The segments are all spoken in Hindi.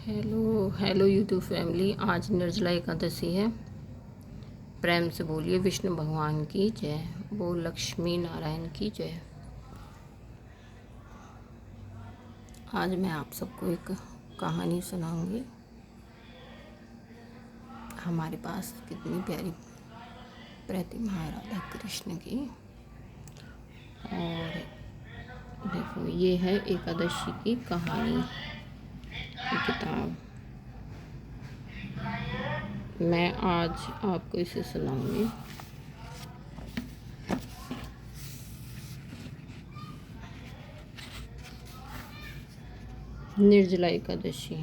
Hello hello YouTube family. आज निर्जला एकादशी है। प्रेम से बोलिए विष्णु भगवान की जय, वो लक्ष्मी नारायण की जय। आज मैं आप सबको एक कहानी सुनाऊंगी। हमारे पास कितनी प्यारी प्रतिमा है राधा कृष्ण की। और देखो, ये है एकादशी की कहानी की किताब। मैं आज आपको इसे सुनाऊंगी। निर्जला एकादशी,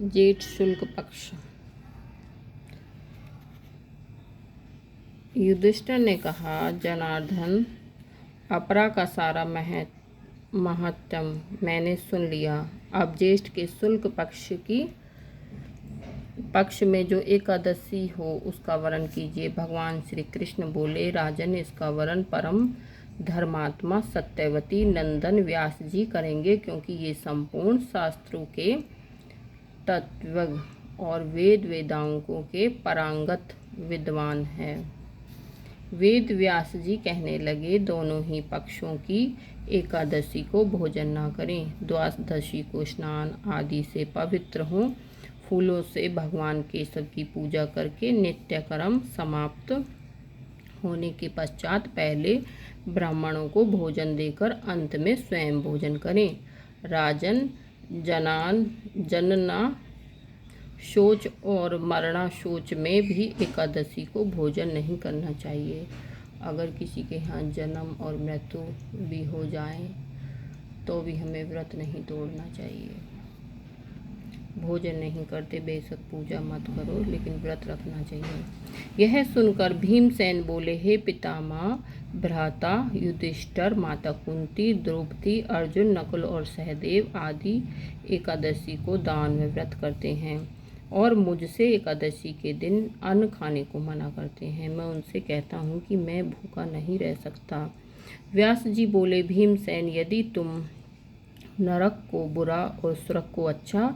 जेठ शुक्ल पक्ष। युधिष्ठिर ने कहा, जनार्दन, अपरा का सारा महत्तम मैंने सुन लिया। अब ज्येष्ठ के शुक्ल पक्ष में जो एकादशी हो उसका वर्णन कीजिए। भगवान श्री कृष्ण बोले, राजन, इसका वर्णन परम धर्मात्मा सत्यवती नंदन व्यास जी करेंगे, क्योंकि ये संपूर्ण शास्त्रों के तत्वज्ञ और वेदांगों के पारंगत विद्वान हैं। वेद व्यास जी कहने लगे, दोनों ही पक्षों की एकादशी को भोजन न करें। द्वादशी को स्नान आदि से पवित्र हों, फूलों से भगवान केशव की पूजा करके नित्य कर्म समाप्त होने के पश्चात पहले ब्राह्मणों को भोजन देकर अंत में स्वयं भोजन करें। राजन, जनना शौच और मरना शौच में भी एकादशी को भोजन नहीं करना चाहिए। अगर किसी के यहाँ जन्म और मृत्यु भी हो जाए तो भी हमें व्रत नहीं तोड़ना चाहिए। भोजन नहीं करते बेशक पूजा मत करो, लेकिन व्रत रखना चाहिए। यह सुनकर भीमसेन बोले, हे पितामह, भ्राता युधिष्ठिर, माता कुंती, द्रौपदी, अर्जुन, नकुल और सहदेव आदि एकादशी को दान में व्रत करते हैं और मुझसे एकादशी के दिन अन्न खाने को मना करते हैं। मैं उनसे कहता हूँ कि मैं भूखा नहीं रह सकता। व्यास जी बोले, भीमसेन, यदि तुम नरक को बुरा और स्वर्ग को अच्छा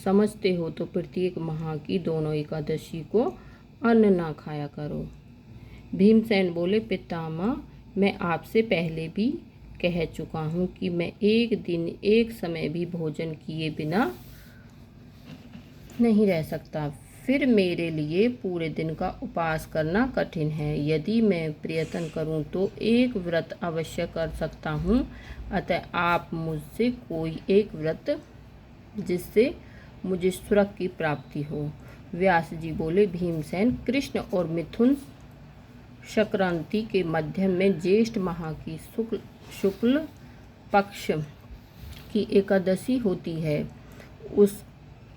समझते हो तो प्रत्येक माह की दोनों एकादशी को अन्न ना खाया करो। भीमसेन बोले, पितामह, मैं आपसे पहले भी कह चुका हूँ कि मैं एक दिन एक समय भी भोजन किए बिना नहीं रह सकता। फिर मेरे लिए पूरे दिन का उपवास करना कठिन है। यदि मैं प्रयत्न करूं तो एक व्रत अवश्य कर सकता हूं। अतः आप मुझसे कोई एक व्रत जिससे मुझे स्वर्ग की प्राप्ति हो। व्यास जी बोले, भीमसेन, कृष्ण और मिथुन संक्रांति के मध्य में ज्येष्ठ माह की शुक्ल पक्ष की एकादशी होती है,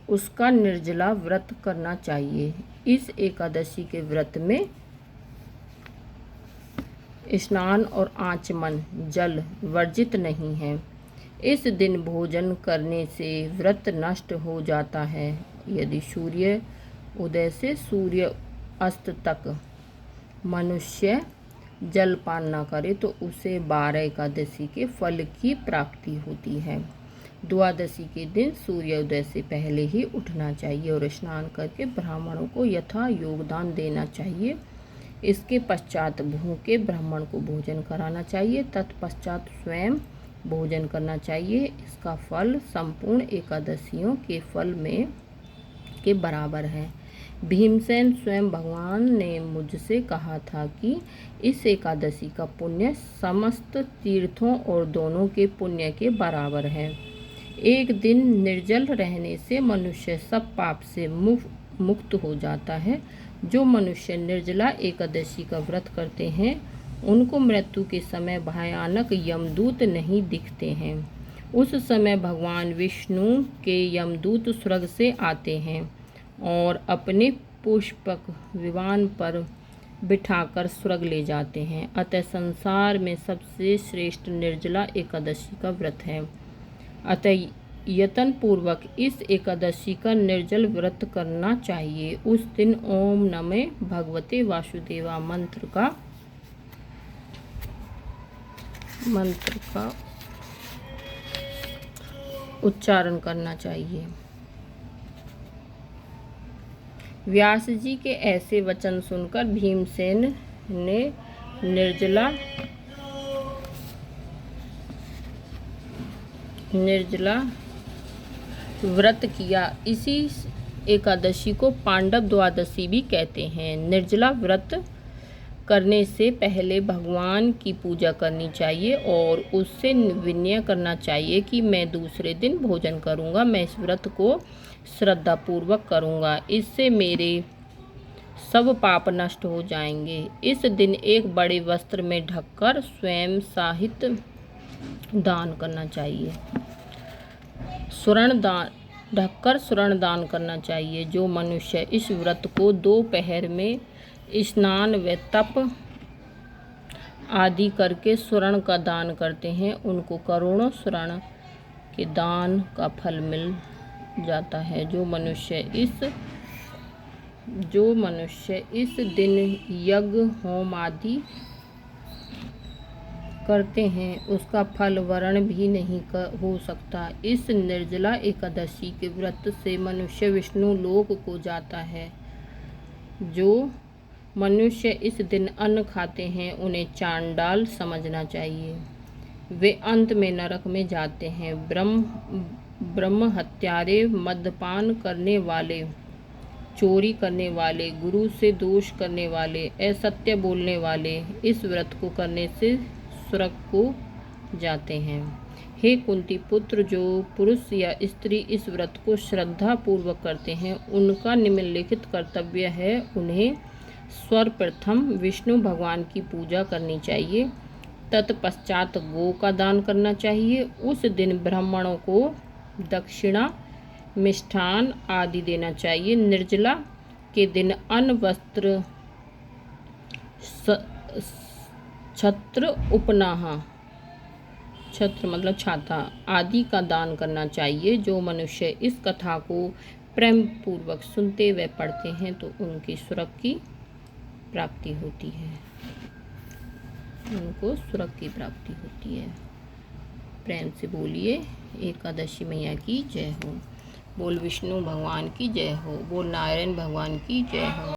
उसका निर्जला व्रत करना चाहिए। इस एकादशी के व्रत में स्नान और आचमन जल वर्जित नहीं है। इस दिन भोजन करने से व्रत नष्ट हो जाता है। यदि सूर्य उदय से सूर्य अस्त तक मनुष्य जलपान न करे तो उसे 12 एकादशी के फल की प्राप्ति होती है। द्वादशी के दिन सूर्योदय से पहले ही उठना चाहिए और स्नान करके ब्राह्मणों को यथा योगदान देना चाहिए। इसके पश्चात भूखे ब्राह्मण को भोजन कराना चाहिए। तत्पश्चात स्वयं भोजन करना चाहिए। इसका फल संपूर्ण एकादशियों के फल में के बराबर है। भीमसेन, स्वयं भगवान ने मुझसे कहा था कि इस एकादशी का पुण्य समस्त तीर्थों और दोनों के पुण्य के बराबर है। एक दिन निर्जल रहने से मनुष्य सब पाप से मुक्त हो जाता है। जो मनुष्य निर्जला एकादशी का व्रत करते हैं उनको मृत्यु के समय भयानक यमदूत नहीं दिखते हैं। उस समय भगवान विष्णु के यमदूत स्वर्ग से आते हैं और अपने पुष्पक विमान पर बिठाकर स्वर्ग ले जाते हैं। अतः संसार में सबसे श्रेष्ठ निर्जला एकादशी का व्रत है। अतः यत्न पूर्वक इस एकादशी का निर्जल व्रत करना चाहिए। उस दिन ओम नमः भगवते वासुदेवा मंत्र का उच्चारण करना चाहिए। व्यास जी के ऐसे वचन सुनकर भीमसेन ने निर्जला व्रत किया। इसी एकादशी को पांडव द्वादशी भी कहते हैं। निर्जला व्रत करने से पहले भगवान की पूजा करनी चाहिए और उससे विनय करना चाहिए कि मैं दूसरे दिन भोजन करूंगा, मैं इस व्रत को श्रद्धापूर्वक करूंगा, इससे मेरे सब पाप नष्ट हो जाएंगे। इस दिन एक बड़े वस्त्र में ढककर स्वयं साहित दान करना चाहिए। स्वर्ण दान करना चाहिए। जो मनुष्य इस व्रत को दोपहर में स्नान व तप आदि करके स्वर्ण का दान करते हैं, उनको करोड़ों स्वर्ण के दान का फल मिल जाता है। जो मनुष्य इस दिन यज्ञ होम आदि करते हैं, उसका फल वर्ण भी नहीं हो सकता। इस निर्जला एकादशी के व्रत से मनुष्य विष्णु लोक को जाता है। जो मनुष्य इस दिन अन्न खाते हैं, उन्हें चांडाल समझना चाहिए। वे अंत में नरक में जाते हैं। ब्रह्म हत्यारे, मद्यपान करने वाले, चोरी करने वाले, गुरु से दोष करने वाले, असत्य बोलने वाले इस व्रत को करने से स्वर्ग को जाते हैं। हे कुंती पुत्र, जो पुरुष या स्त्री इस व्रत को श्रद्धा पूर्वक करते हैं, उनका निम्नलिखित कर्तव्य है। उन्हें सर्वप्रथम विष्णु भगवान की पूजा करनी चाहिए, तत्पश्चात गौ का दान करना चाहिए। उस दिन ब्राह्मणों को दक्षिणा, मिष्ठान आदि देना चाहिए। निर्जला के दिन अन्न, वस्त्र, छत्र, उपनाह, छत्र मतलब छाता आदि का दान करना चाहिए। जो मनुष्य इस कथा को प्रेम पूर्वक सुनते व पढ़ते हैं, तो उनकी स्वर्ग की प्राप्ति होती है। उनको स्वर्ग की प्राप्ति होती है। प्रेम से बोलिए एकादशी मैया की जय हो। बोल विष्णु भगवान की जय हो। बोल नारायण भगवान की जय हो।